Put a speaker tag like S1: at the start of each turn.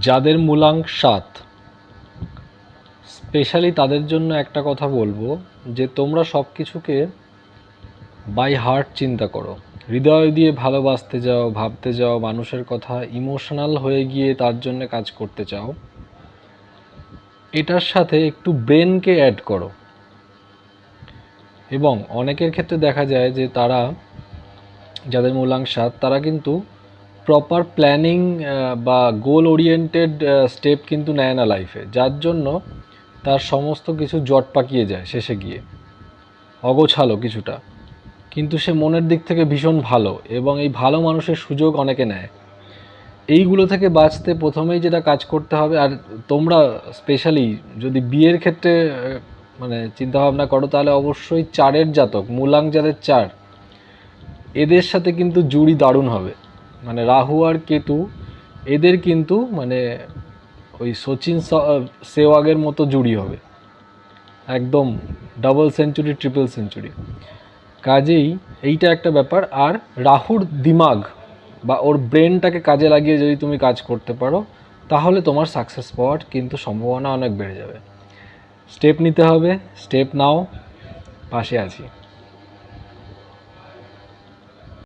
S1: যাদের মূলাঙ্ক 7, স্পেশালি তাদের জন্য একটা কথা বলবো যে তোমরা সব কিছুকে বাই হার্ট চিন্তা করো, হৃদয় দিয়ে ভালোবাসতে যাও, ভাবতে যাও, মানুষের কথা ইমোশনাল হয়ে গিয়ে তার জন্য কাজ করতে চাও। এটার সাথে একটু ব্রেনকে অ্যাড করো। এবং অনেকের ক্ষেত্রে দেখা যায় যে তারা, যাদের মূলাঙ্ক 7, তারা কিন্তু প্রপার প্ল্যানিং বা গোল ওরিয়েন্টেড স্টেপ কিন্তু নেয় না লাইফে, যার জন্য তার সমস্ত কিছু জট পাকিয়ে যায় শেষে গিয়ে, অগোছালো কিছুটা। কিন্তু সে মনের দিক থেকে ভীষণ ভালো, এবং এই ভালো মানুষের সুযোগ অনেকে নেয়। এইগুলো থেকে বাঁচতে প্রথমেই যেটা কাজ করতে হবে, আর তোমরা স্পেশালি যদি বিয়ের ক্ষেত্রে মানে চিন্তাভাবনা করো, তাহলে অবশ্যই 4-এর জাতক, মূলাঙ্ক যাদের 4, এদের সাথে কিন্তু জুড়ি দারুণ হবে। মানে রাহু আর কেতু, এদের কিন্তু মানে ওই সচিন সেওয়াগের মতো জুড়ি হবে, একদম ডাবল সেঞ্চুরি, ট্রিপল সেঞ্চুরি। কাজেই এইটা একটা ব্যাপার। আর রাহুর দিমাগ বা ওর ব্রেনটাকে কাজে লাগিয়ে যদি তুমি কাজ করতে পারো, তাহলে তোমার সাকসেস পাওয়ার কিন্তু সম্ভাবনা অনেক বেড়ে যাবে। স্টেপ নিতে হবে, স্টেপ নাও, পাশে আছি।